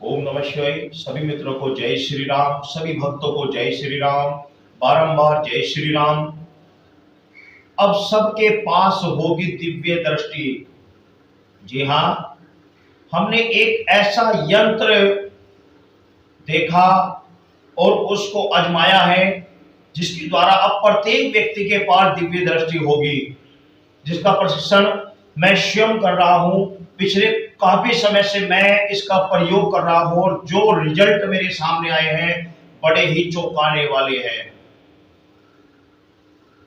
ओम नमः शिवाय। सभी मित्रों को जय श्री राम, सभी भक्तों को जय श्री राम, बारंबार जय श्री राम। अब सबके पास होगी दिव्य दृष्टि। जी हाँ, हमने एक ऐसा यंत्र देखा और उसको आजमाया है जिसके द्वारा अब प्रत्येक व्यक्ति के पास दिव्य दृष्टि होगी, जिसका प्रशिक्षण मैं स्वयं कर रहा हूं। पिछले काफी समय से मैं इसका प्रयोग कर रहा हूं और जो रिजल्ट मेरे सामने आए हैं बड़े ही चौंकाने वाले हैं।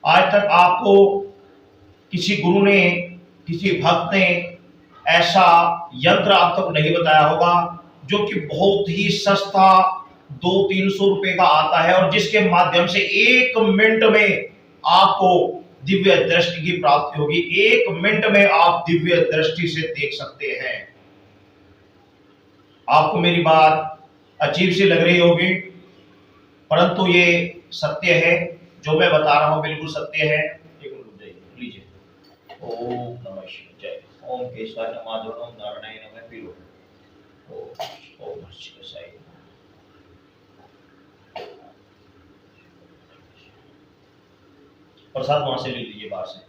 आज तक आपको किसी गुरु ने, किसी भक्त ने ऐसा यंत्र आप तक नहीं बताया होगा, जो कि बहुत ही सस्ता 200-300 रुपए का आता है और जिसके माध्यम से 1 मिनट में आपको दिव्य दृष्टि की प्राप्ति होगी। 1 मिनट में आप दिव्य दृष्टि से देख सकते हैं। आपको मेरी बात अजीब सी लग रही होगी, परंतु ये सत्य है। जो मैं बता रहा हूं बिल्कुल सत्य है। लीजिए। ओम नमः शिवाय। ओम केशवाय नमः, माधवाय नमः, नारायणाय नमः, पीरो। ओम नमः शिवाय। प्रसाद वहां से ले लीजिए, बाहर से।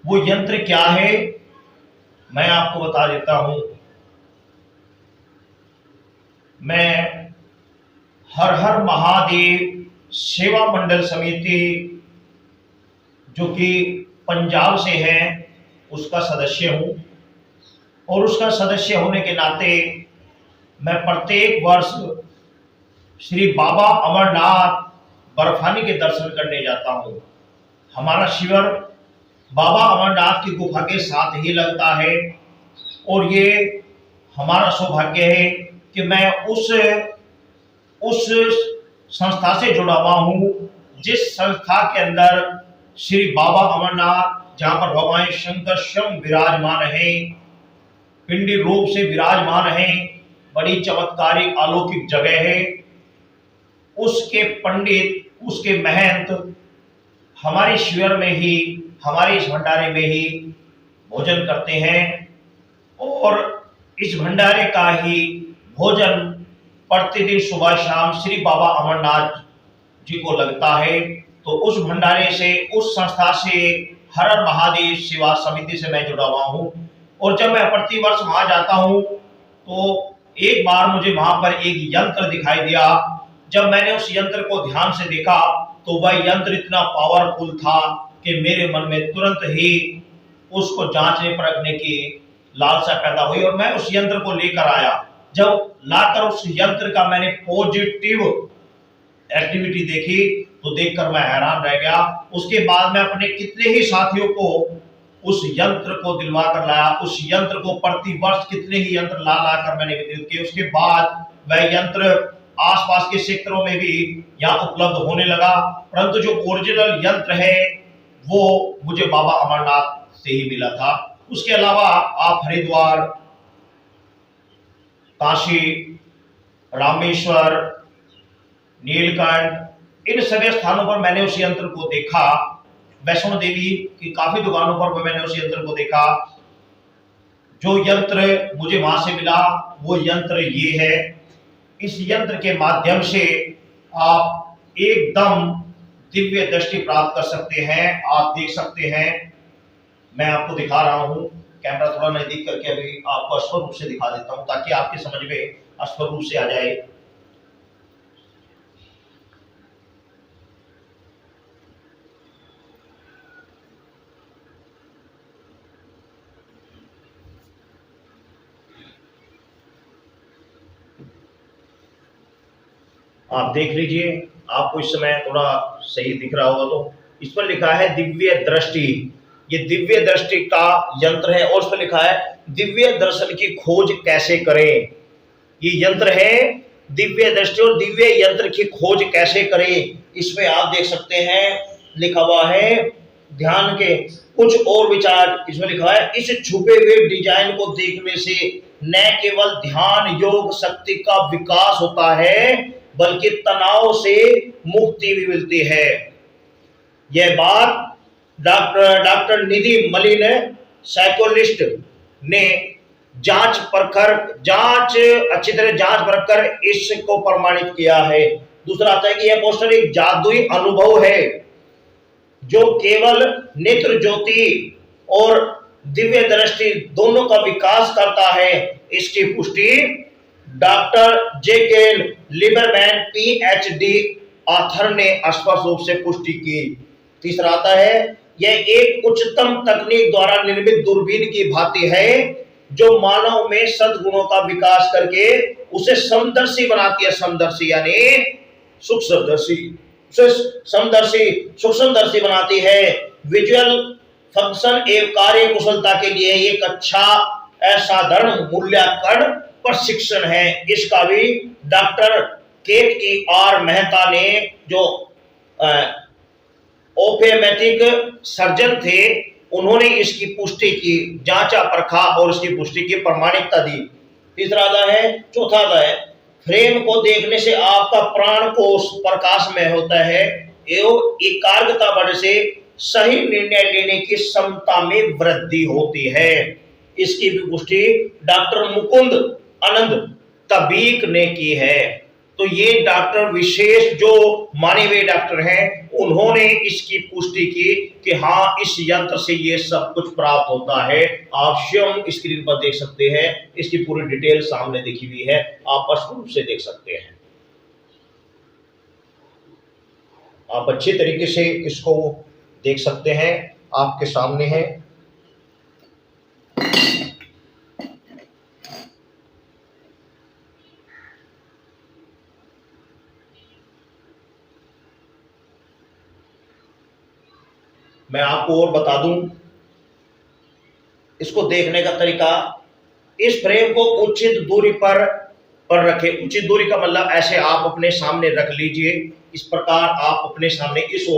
वो यंत्र क्या है मैं आपको बता देता हूं। मैं हर हर महादेव सेवा मंडल समिति, जो कि पंजाब से है, उसका सदस्य हूं और उसका सदस्य होने के नाते मैं प्रत्येक वर्ष श्री बाबा अमरनाथ बर्फानी के दर्शन करने जाता हूं। हमारा शिविर बाबा अमरनाथ की गुफा के साथ ही लगता है और ये हमारा सौभाग्य है कि मैं उस संस्था से जुड़ा हुआ हूं, जिस संस्था के अंदर श्री बाबा अमरनाथ, जहां पर भगवान शंकर स्वयं विराजमान है, पिंडी रूप से विराजमान है, बड़ी चमत्कारिक अलौकिक जगह है। उसके पंडित, उसके महंत हमारे शिविर में ही, हमारे इस भंडारे में ही भोजन करते हैं और इस भंडारे का ही भोजन प्रतिदिन सुबह शाम श्री बाबा अमरनाथ जी को लगता है। तो उस भंडारे से, उस संस्था से, हर हर महादेव सेवा समिति से मैं जुड़ा हुआ हूं और जब मैं प्रतिवर्ष वहां जाता हूं तो एक बार मुझे वहां पर एक यंत्र दिखाई दिया। जब मैंने उस यंत्र को ध्यान से देखा तो वह यंत्र इतना पावरफुल था कि मेरे मन में तुरंत ही उसको जांचने परखने की लालसा पैदा हुई और मैं उस यंत्र को लेकर आया। जब लाकर उस यंत्र का मैंने पॉजिटिव एक्टिविटी देखी तो देखकर मैं हैरान रह गया। उसके बाद मैं अपने कितने ही साथियों को उस यंत्र को दिलवा कर लाया। उस यंत्र को प्रति वर्ष कितने ही यंत्र ला कर मैंने वितरित किए। उसके बाद वह यंत्र आसपास के क्षेत्रों में भी यहाँ उपलब्ध होने लगा, परंतु जो ओरिजिनल यंत्र है वो मुझे बाबा अमरनाथ से ही मिला था। उसके अलावा आप हरिद्वार, काशी, रामेश्वर, नीलकंठ, इन सभी स्थानों पर मैंने उस यंत्र को देखा। वैष्णो देवी की काफी दुकानों पर मैंने उस यंत्र को देखा। जो यंत्र मुझे वहां से मिला वो यंत्र ये है। इस यंत्र के माध्यम से आप एकदम दिव्य दृष्टि प्राप्त कर सकते हैं। आप देख सकते हैं, मैं आपको दिखा रहा हूं। कैमरा थोड़ा नजदीक करके अभी आपको स्पष्ट रूप से दिखा देता हूं ताकि आपके समझ में स्पष्ट रूप से आ जाए। आप देख लीजिए, आपको इस समय थोड़ा सही दिख रहा होगा तो इस पर लिखा है दिव्य दृष्टि। ये दिव्य दृष्टि का यंत्र है और उस पर लिखा है दिव्य दर्शन की खोज कैसे करें। ये यंत्र है दिव्य दृष्टि और दिव्य यंत्र की खोज कैसे करें। इसमें आप देख सकते हैं लिखा हुआ है ध्यान के कुछ और विचार। इसमें लिखा है इस छुपे हुए डिजाइन को देखने से न केवल ध्यान योग शक्ति का विकास होता है बल्कि तनाव से मुक्ति भी मिलती है। यह बात डॉक्टर निधि मलिन साइकोलिस्ट ने जांच परखर, जांच अच्छी तरह जांच परख कर इसको प्रमाणित किया है। दूसरा आता है कि यह पोस्टर एक जादुई अनुभव है जो केवल नेत्र ज्योति और दिव्य दृष्टि दोनों का विकास करता है। इसकी पुष्टि doctor Jekyll Lieberman PhD author ने स्पष्ट रूप से पुष्टि की। तीसरा आता है, यह एक उच्चतम तकनीक द्वारा निर्मित दूरबीन की भांति है जो मानव में सद्गुणों का विकास करके उसे समदर्शी बनाती है। समदर्शी यानी सूक्ष्मदर्शी, समदर्शी सूक्ष्मदर्शी बनाती है। विजुअल फंक्शन एवं कार्य कुशलता के लिए एक अच्छा असाधारण मूल्यांकन प्रशिक्षण है। इसका भी डॉक्टर केटी आर मेहता ने, जो ओपेमेटिक सर्जन थे, उन्होंने इसकी पुष्टि की, जांचा परखा और इसकी पुष्टि की, प्रमाणिकता दी। तीसरा आता है, चौथा आता है, फ्रेम को देखने से आपका प्राण कोश प्रकाश में होता है एवं एकाग्रता बढ़ने से सही निर्णय लेने की क्षमता में वृद्धि होती है। इसकी भी पुष्टि डॉक्टर मुकुंद आनंद तबीक ने की है। तो ये डॉक्टर विशेष जो माने हुए डॉक्टर हैं, उन्होंने इसकी पुष्टि की कि हाँ, इस यंत्र से ये सब कुछ प्राप्त होता है। आप स्वयं स्क्रीन पर देख सकते हैं, इसकी पूरी डिटेल सामने दिखी हुई है, आप स्पष्ट रूप से देख सकते हैं। आप अच्छे तरीके से इसको देख सकते हैं, आपके सामने है। मैं आपको और बता दूं इसको देखने का तरीका। इस फ्रेम को उचित दूरी पर रखें। उचित दूरी का मतलब ऐसे आप अपने सामने रख लीजिए, इस प्रकार आप अपने सामने इस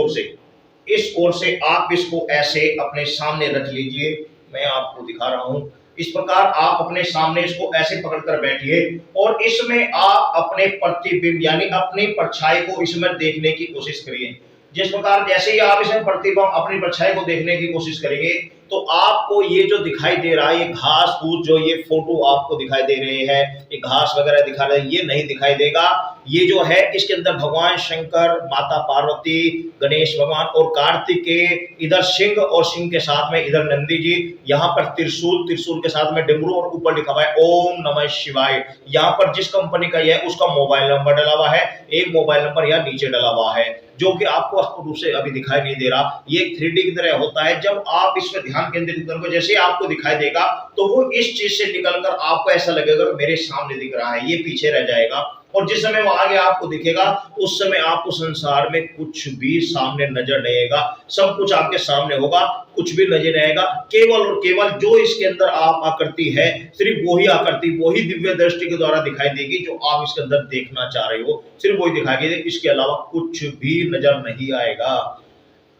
ओर से आप इसको ऐसे अपने सामने रख लीजिए। मैं आपको दिखा रहा हूं, इस प्रकार आप अपने सामने इसको ऐसे पकड़कर बैठिए और इसमें आप अपने प्रतिबिंब यानी अपनी परछाई को इसमें देखने की कोशिश करिए। जिस प्रकार जैसे ही आप इसमें प्रतिबिंब अपनी परछाई को देखने की कोशिश करेंगे तो आपको ये जो दिखाई दे रहा है, ये घास फूस जो ये फोटो आपको दिखाई दे रहे हैं, ये घास वगैरह दिखा रहे हैं, ये नहीं दिखाई देगा। ये जो है इसके अंदर भगवान शंकर, माता पार्वती, गणेश भगवान और कार्तिकेय, इधर सिंह और सिंह के साथ में इधर नंदी जी, यहाँ पर त्रिशूल, त्रिशूल के साथ में डमरू और ऊपर लिखा हुआ है ओम नमः शिवाय। यहाँ पर जिस कंपनी का यह उसका मोबाइल नंबर डला हुआ है, एक मोबाइल नंबर यहाँ नीचे डला हुआ है जो कि आपको स्पष्ट रूप से अभी दिखाई नहीं दे रहा। ये 3D की तरह होता है। जब आप इसमें ध्यान केंद्रित करोगे, जैसे आपको दिखाई देगा तो वो इस चीज से निकलकर आपको ऐसा लगेगा मेरे सामने दिख रहा है, ये पीछे रह जाएगा। और जिस समय वो आगे आपको दिखेगा उस समय आपको संसार में कुछ भी सामने नजर नहीं आएगा, सब कुछ आपके सामने होगा, कुछ भी नजर नहीं आएगा। केवल और केवल जो इसके अंदर आप आकृति है, सिर्फ वही आकृति, वही दिव्य दृष्टि के द्वारा दिखाई देगी जो आप इसके अंदर देखना चाह रहे हो, सिर्फ वही दिखाई देगी, इसके अलावा कुछ भी नजर नहीं आएगा।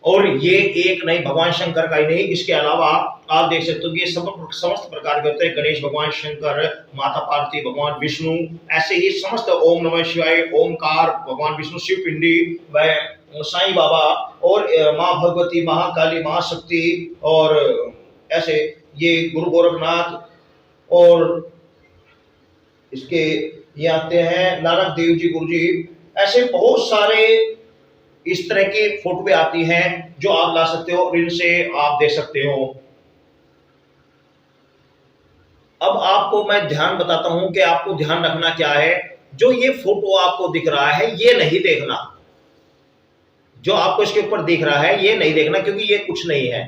और ये एक नहीं, भगवान शंकर का ही नहीं, इसके अलावा आप देख सकते हो कि समस्त प्रकार के होते हैं। गणेश भगवान, शंकर, माता पार्वती, भगवान विष्णु, ऐसे ही समस्त ओम नमः शिवाय, ओमकार, भगवान विष्णु, शिव पिंडी, वह साईं बाबा और माँ भगवती, महाकाली, महाशक्ति, और ऐसे ये गुरु गोरखनाथ, और इसके ये आते हैं नानक देव जी, गुरु जी, ऐसे बहुत सारे इस तरह की फोटो आती हैं जो आप ला सकते हो, इनसे आप देख सकते हो। अब आपको मैं ध्यान बताता हूं कि आपको ध्यान रखना क्या है। जो ये फोटो आपको दिख रहा है ये नहीं देखना, जो आपको इसके ऊपर दिख रहा है ये नहीं देखना, क्योंकि ये कुछ नहीं है।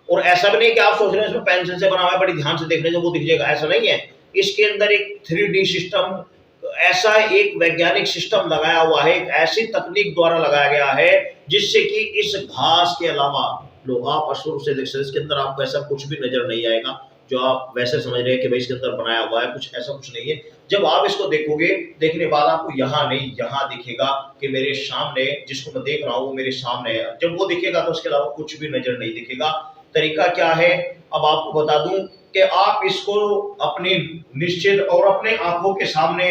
और ऐसा भी नहीं कि आप सोच रहे हैं इसमें पेंसिल से बना हुआ है, बड़ी ध्यान से देखने से वो दिख जाएगा, ऐसा नहीं है। इसके अंदर एक 3D सिस्टम, ऐसा एक वैज्ञानिक सिस्टम लगाया हुआ है, एक ऐसी तकनीक द्वारा लगाया गया है जिससे कि इस घास के अलावा लोग आप स्पष्ट रूप से देख सकते, इसके अंदर आपको ऐसा कुछ भी नजर नहीं आएगा जो आप वैसे समझ रहे हैं कि भाई इसके अंदर बनाया हुआ है, कुछ ऐसा कुछ नहीं है। जब आप इसको देखोगे, देखने बाद आपको यहाँ नहीं यहाँ दिखेगा कि मेरे सामने जिसको मैं देख रहा हूँ वो मेरे सामने है। जब वो दिखेगा तो उसके अलावा कुछ भी नजर नहीं दिखेगा। तरीका क्या है अब आपको बता दूं कि आप इसको अपनी निश्चित और अपने आंखों के सामने,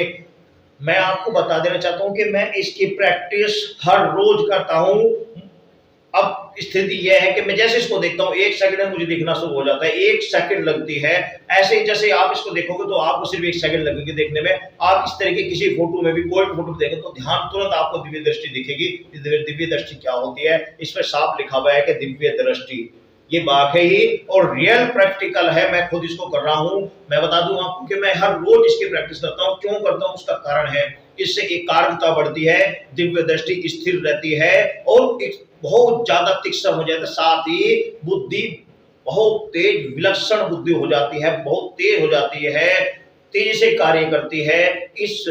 मैं आपको बता देना चाहता हूं कि मैं इसकी प्रैक्टिस हर रोज करता हूं। अब स्थिति यह है कि मैं जैसे इसको देखता हूँ 1 सेकंड में मुझे दिखना शुरू हो जाता है, 1 सेकंड लगती है। ऐसे ही जैसे आप इसको देखोगे तो आपको सिर्फ 1 सेकंड लगेगी देखने में। आप इस तरह की किसी फोटो में भी कोई फोटो देखें तो ध्यान तुरंत आपको दिव्य दृष्टि दिखेगी। दिव्य दृष्टि क्या होती है, इसमें साफ लिखा हुआ है कि दिव्य दृष्टि ये वाकई और रियल प्रैक्टिकल है। मैं खुद इसको कर रहा हूं। मैं बता दूं आपको कि मैं हर रोज इसकी प्रैक्टिस करता हूं। क्यों करता हूं, उसका कारण है, इससे एकाग्रता बढ़ती है, दिव्य दृष्टि स्थिर रहती है और एक बहुत ज्यादा तीक्ष्ण हो जाता है। साथ ही बुद्धि बहुत तेज विलक्षण बुद्धि हो जाती है, बहुत तेज हो जाती है, तेजी से कार्य करती है। इस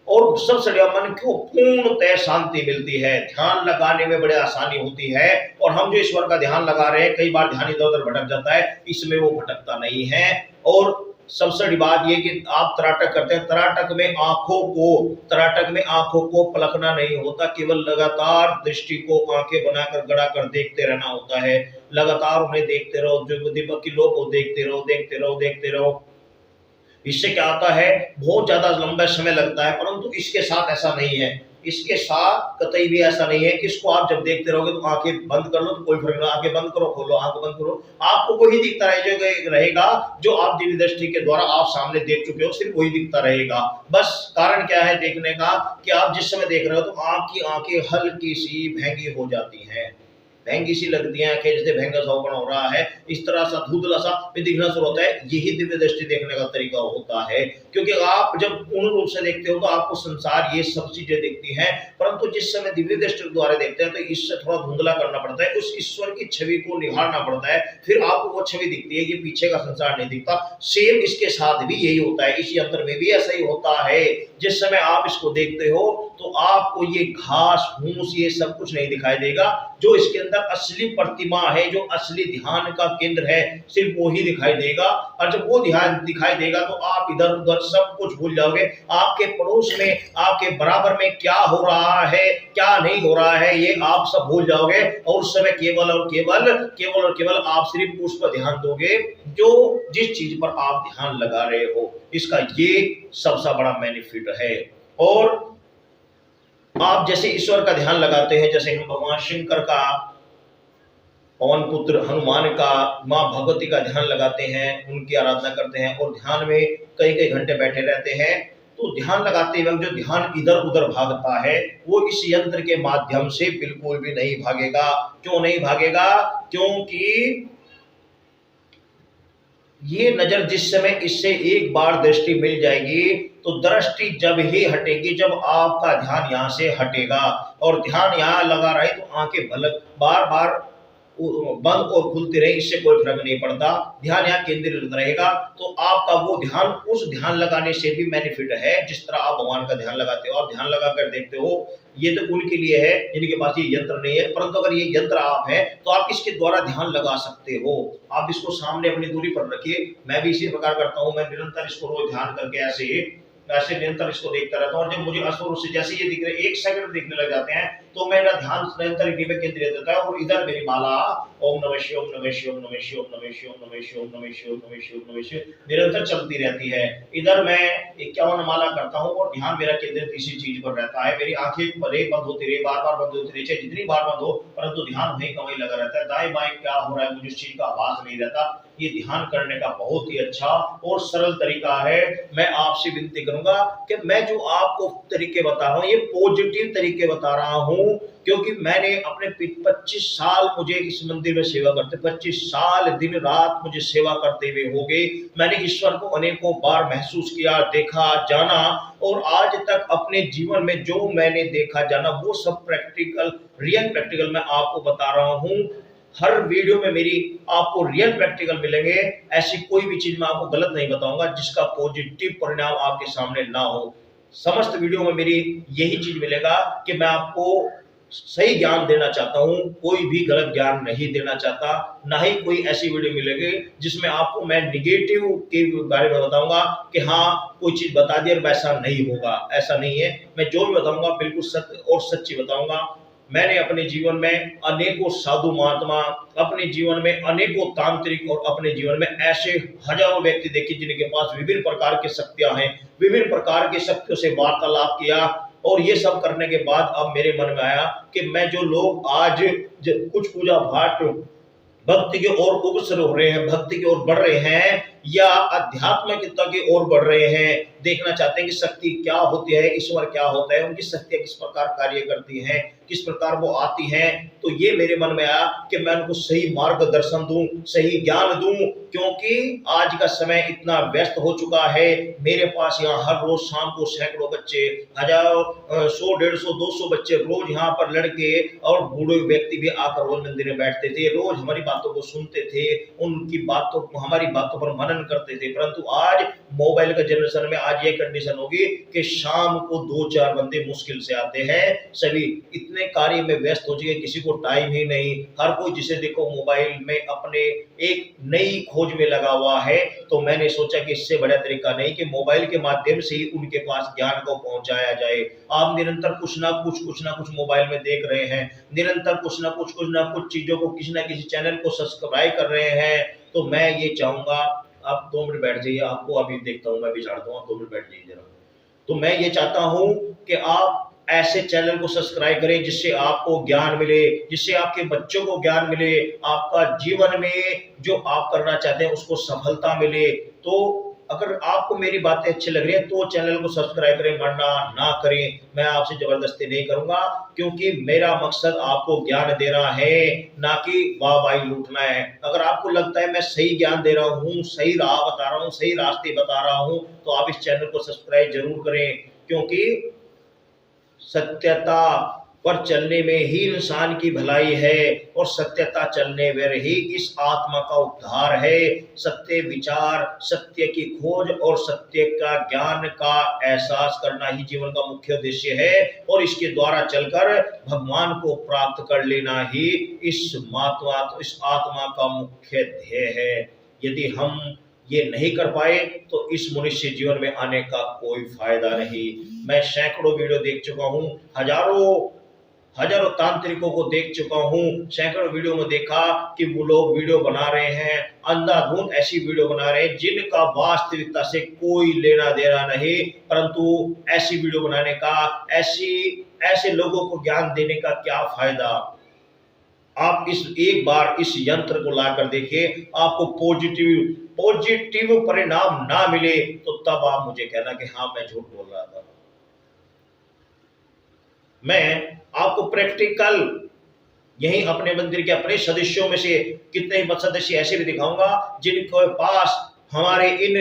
और सबसे बड़ा मन को पूर्णतः शांति मिलती है। ध्यान लगाने में बड़ी आसानी होती है। और हम जो ईश्वर का ध्यान लगा रहे हैं, कई बार ध्यान इधर उधर भटक जाता है, इसमें वो भटकता नहीं है। और सबसे बड़ी बात ये कि आप तराटक करते हैं, तराटक में आंखों को पलकना नहीं होता, केवल लगातार दृष्टि को आंखें बनाकर गड़ा कर देखते रहना होता है। लगातार उन्हें देखते रहो, जो दीपक की लो को देखते रहो, देखते रहो, देखते रहो। इससे क्या होता है, बहुत ज्यादा लंबा समय लगता है, परंतु इसके साथ ऐसा नहीं है। इसके साथ कतई भी ऐसा नहीं है कि इसको आप जब देखते रहोगे तो आंखें बंद कर लो तो कोई फर्क नहीं, आंखें बंद करो खोलो, आंखें बंद करो, आपको वही दिखता रहेगा जो आप दिव्य दृष्टि के द्वारा आप सामने देख चुके हो, सिर्फ वही दिखता रहेगा। बस कारण क्या है देखने का, कि आप जिस समय देख रहे हो तो आपकी आंखें हल्की सी भैंगी हो जाती हैं, भैंगी सी लगती है आंखें, जैसे भैंगा सौपन हो रहा है, इस तरह सा धुंधला सा भी दिखना शुरू होता है। यही दिव्य दृष्टि देखने का तरीका होता है। क्योंकि आप जब पूर्ण रूप से देखते हो तो आपको संसार ये सब चीजें दिखती हैं, परंतु जिस समय दिव्य दृष्टि द्वारा देखते हैं तो इससे थोड़ा धुंधला करना पड़ता है, उस ईश्वर की छवि को निहारना पड़ता है, फिर आपको वो छवि दिखती है, ये पीछे का संसार नहीं दिखता। सेम इसके साथ भी यही होता है, इस यंत्र में भी ऐसा ही होता है। जिस समय आप इसको देखते हो तो आपको ये घास फूस ये सब कुछ नहीं दिखाई देगा, जो इसके अंदर असली प्रतिमा है, जो असली ध्यान का केंद्र है, सिर्फ वो ही दिखाई देगा। और जब वो ध्यान दिखाई देगा तो आप इधर उधर सब कुछ भूल जाओगे। आपके पड़ोस में, आपके बराबर में क्या हो रहा है, क्या नहीं हो रहा है, ये आप सब भूल जाओगे। और उस समय केवल और केवल आप सिर्फ उस पर ध्यान दोगे जो जिस चीज पर आप ध्यान लगा रहे हो। इसका ये सबसे बड़ा बेनिफिट है। और आप जैसे ईश्वर का ध्यान लगाते हैं, जैसे हम भगवान शंकर का, पवन पुत्र हनुमान का, माँ भगवती का ध्यान लगाते हैं, उनकी आराधना करते हैं और ध्यान में कई कई घंटे बैठे रहते हैं, तो ध्यान लगाते वक्त जो ध्यान इधर उधर भागता है वो इस यंत्र के माध्यम से बिल्कुल भी नहीं भागेगा। क्यों नहीं भागेगा? क्योंकि ये नजर जिस समय इससे एक बार दृष्टि मिल जाएगी तो दृष्टि जब ही हटेगी जब आपका ध्यान यहाँ से हटेगा। और ध्यान यहाँ लगा रहे तो आंखें बार बार बंद और खुलती रहे, इससे कोई फर्क नहीं पड़ता। ध्यान यहाँ केंद्रित रहेगा तो आपका वो ध्यान, उस ध्यान लगाने से भी बेनिफिट है। जिस तरह आप भगवान का ध्यान लगाते हो, आप ध्यान लगाकर देखते हो, ये तो उनके लिए है जिनके पास ये यंत्र नहीं है, परंतु अगर ये यंत्र आप है तो आप इसके द्वारा ध्यान लगा सकते हो। आप इसको सामने अपनी दूरी पर रखिए। मैं भी इसी प्रकार करता हूँ, मैं निरंतर इसको रोज ध्यान करके ऐसे निरंतर इसको देखता रहता हूँ। और जब मुझे असुर से जैसे ये दिख रहे 1 सेकंड दिखने लग जाते हैं तो मेरा ध्यान निरंतर इन्हीं पे केंद्रित रहता है। और इधर मेरी माला ओम नमः शिवाय, ओम नमः शिवाय, ओम नमः शिवाय, ओम नमः शिवाय, ओम नमः शिवाय, ओम नमः शिवाय, ओम नमः शिवाय, ओम नमः शिवाय निरंतर चलती रहती है। इधर मैं 51 माला करता हूँ और ध्यान मेरा केंद्रित इसी चीज पर रहता है। मेरी आंखें भले बंद होती रहे, बार बार बंद होती रहे, चाहे जितनी बार बंद हो, परंतु ध्यान वहीं का वहीं लगा रहता है। दाएं बाएं क्या हो रहा है मुझे इस चीज का आभास नहीं रहता। ये ध्यान करने का बहुत ही अच्छा और सरल तरीका है। मैं आपसे विनती करूंगा कि मैं जो आपको तरीके बता रहा हूँ ये पॉजिटिव तरीके बता रहा हूँ, क्योंकि मैंने अपने 25 साल मुझे इस मंदिर में सेवा करते, 25 साल दिन रात मुझे सेवा करते हुए हो गए। मैंने ईश्वर को अनेकों बार महसूस किया, देखा, जाना, और आज तक अपने जीवन में जो मैंने देखा जाना वो सब प्रैक्टिकल, रियल प्रैक्टिकल मैं आपको बता रहा हूँ। हर वीडियो में मेरी आपको रियल प्रैक्टिकल मिलेंगे। ऐसी कोई भी चीज मैं आपको गलत नहीं बताऊंगा जिसका पॉजिटिव परिणाम आपके सामने ना हो। समस्त वीडियो में मेरी यही चीज मिलेगा कि मैं आपको सही ज्ञान देना चाहता हूँ, कोई भी गलत ज्ञान नहीं देना चाहता। ना ही कोई ऐसी वीडियो मिलेगी जिसमें आपको मैं निगेटिव के बारे में बताऊंगा कि हाँ कोई चीज बता दी और वैसा नहीं होगा, ऐसा नहीं है। मैं जो भी बताऊंगा बिल्कुल सत्य और सच्ची बताऊंगा। मैंने अपने जीवन में अनेकों साधु महात्मा, अपने जीवन में अनेकों तांत्रिक और अपने जीवन में ऐसे हजारों व्यक्ति देखे जिनके पास विभिन्न प्रकार की शक्तियां हैं, विभिन्न प्रकार की शक्तियों से वार्तालाप किया और ये सब करने के बाद अब मेरे मन में आया कि मैं जो लोग आज कुछ पूजा पाठ भक्ति की ओर अग्रसर हो रहे हैं, भक्ति की ओर बढ़ रहे हैं या आध्यात्मिकता की ओर बढ़ रहे हैं, देखना चाहते हैं कि शक्ति क्या होती है, ईश्वर क्या होता है, उनकी शक्तियां किस प्रकार कार्य करती हैं, किस प्रकार वो आती हैं। तो ये मेरे मन में आया कि मैं उनको सही मार्गदर्शन दूं, सही ज्ञान दूं, क्योंकि आज का समय इतना व्यस्त हो चुका है। मेरे पास यहाँ हर रोज शाम को सैकड़ों बच्चे, हजारों, 100, 150, 200 बच्चे रोज यहाँ पर लड़के और बूढ़े व्यक्ति भी आकर रोज मंदिर में बैठते थे, रोज हमारी बातों को सुनते थे, उनकी बातों हमारी बातों पर मनन करते थे। परंतु आज मोबाइल के जनरेशन में आज ये कंडीशन होगी कि शाम को 2-4 बंदे मुश्किल से आते हैं, सभी इतने कार्य में व्यस्त हो चुके, किसी को टाइम ही नहीं। हर कोई जिसे देखो मोबाइल में अपने एक नई खोज में लगा हुआ है। तो मैंने सोचा कि इससे बड़ा तरीका नहीं कि मोबाइल के माध्यम से ही उनके पास ज्ञान को पहुंचाया जाए। आप निरंतर कुछ ना कुछ मोबाइल में देख रहे हैं, निरंतर कुछ ना कुछ चीजों को किसी ना किसी चैनल को सब्सक्राइब कर रहे हैं। तो मैं ये चाहूंगा, आप 2 मिनट बैठ जाइए, आपको अभी देखता हूँ, मैं भी झाड़ता हूँ, 2 मिनट बैठ जाइए जरा। तो मैं ये चाहता हूं कि आप ऐसे चैनल को सब्सक्राइब करें जिससे आपको ज्ञान मिले, जिससे आपके बच्चों को ज्ञान मिले, आपका जीवन में जो आप करना चाहते हैं उसको सफलता मिले। तो अगर आपको मेरी बातें अच्छी लग रही है तो चैनल को सब्सक्राइब करें, वरना ना करें। मैं आपसे जबरदस्ती नहीं करूंगा, क्योंकि मेरा मकसद आपको ज्ञान देना है, ना कि वाहवाही लूटना है। अगर आपको लगता है मैं सही ज्ञान दे रहा हूँ, सही राह बता रहा हूँ, सही रास्ते बता रहा हूँ, तो आप इस चैनल को सब्सक्राइब जरूर करें, क्योंकि सत्यता पर चलने में ही इंसान की भलाई है और सत्यता चलने में ही इस आत्मा का उद्धार है। सत्य विचार, सत्य की खोज और सत्य का ज्ञान का एहसास करना ही जीवन का मुख्य उद्देश्य है, और इसके द्वारा चलकर भगवान को प्राप्त कर लेना ही इस आत्मा का मुख्य ध्येय है। यदि हम ये नहीं कर पाए तो इस मनुष्य जीवन में आने का कोई फायदा नहीं। मैं सैकड़ों वीडियो देख चुका हूँ, हजारों तांत्रिकों को देख चुका हूँ, सैकड़ों वीडियो में देखा कि वो लोग वीडियो बना रहे हैं, अंधाधुंध ऐसी वीडियो बना रहे हैं जिनका वास्तविकता से कोई लेना देना नहीं, परंतु ऐसी वीडियो बनाने का, ऐसे लोगों को ज्ञान देने का क्या फायदा। आप एक बार इस यंत्र को लाकर देखिए, आपको पॉजिटिव परिणाम ना मिले तो तब आप मुझे कहना कि हाँ मैं झूठ बोल रहा था। मैं आपको प्रैक्टिकल यही अपने मंदिर के अपने सदस्यों में से कितने सदस्य ऐसे भी दिखाऊंगा जिनके पास हमारे इन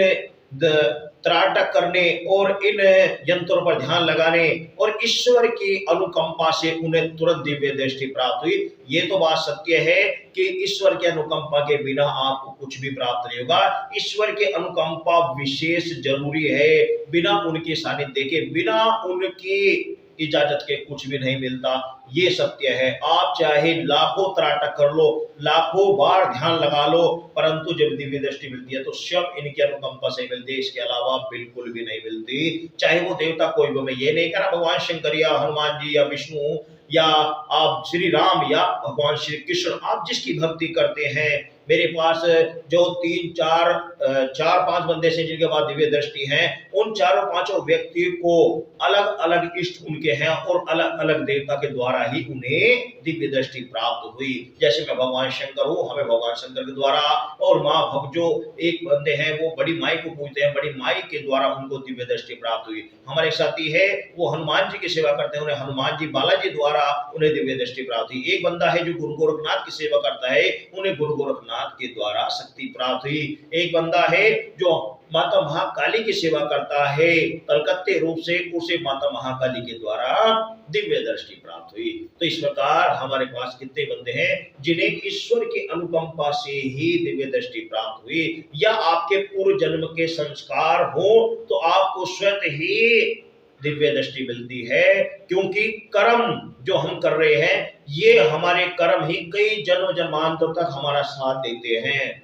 त्राटक करने और इन यंत्रों पर ध्यान लगाने और ईश्वर की अनुकंपा से उन्हें तुरंत दिव्य दृष्टि प्राप्त हुई। ये तो बात सत्य है कि ईश्वर की अनुकंपा के बिना आपको कुछ भी प्राप्त नहीं होगा। ईश्वर की अनुकंपा विशेष जरूरी है, बिना उनके सानिध्य के, बिना उनकी इजाजत के कुछ भी नहीं मिलता। ये सत्य है। आप चाहे लाखों त्राटक कर लो, लाखों बार ध्यान लगा लो, परंतु जब दिव्य दृष्टि मिलती है तो सब इनकी अनुकंपा से मिलती है, इसके अलावा बिल्कुल भी नहीं मिलती। चाहे वो देवता कोई भी, मैं ये नहीं कह रहा भगवान शंकर या हनुमान जी या विष्णु या आप श्री राम या भगवान श्री कृष्ण, आप जिसकी भक्ति करते हैं। मेरे पास जो 4-5 बंदे से जिनके पास दिव्य दृष्टि है, उन 4-5 व्यक्ति को अलग अलग इष्ट उनके हैं और अलग अलग देवता के द्वारा ही उन्हें दिव्य दृष्टि प्राप्त हुई। जैसे मैं भगवान शंकर हूँ, हमें भगवान शंकर के द्वारा, और माँ भक्त जो एक बंदे हैं वो बड़ी माई को पूजते हैं, बड़ी माई के द्वारा उनको दिव्य दृष्टि प्राप्त हुई। हमारे साथी है वो हनुमान जी की सेवा करते हैं, उन्हें हनुमान जी बालाजी द्वारा उन्हें दिव्य दृष्टि प्राप्त हुई। एक बंदा है जो गुरु गोरखनाथ की सेवा करता है, उन्हें गुरु गोरखनाथ के द्वारा शक्ति प्राप्त हुई। एक बंदा है जो माता महाकाली की सेवा करता है कलकत्ते रूप से, उसे माता महाकाली के द्वारा दिव्य दृष्टि प्राप्त हुई। तो इस प्रकार हमारे पास कितने बंदे हैं जिन्हें ईश्वर की अनुकंपा से ही दिव्य दृष्टि प्राप्त हुई, या आपके पूर्व जन्म के संस्कार हो तो आपको स्वतः ही दिव्य दृष्टि मिलती है। क्योंकि कर्म जो हम कर रहे हैं, ये हमारे कर्म ही कई जन्म जन्मांतर तक हमारा साथ देते हैं।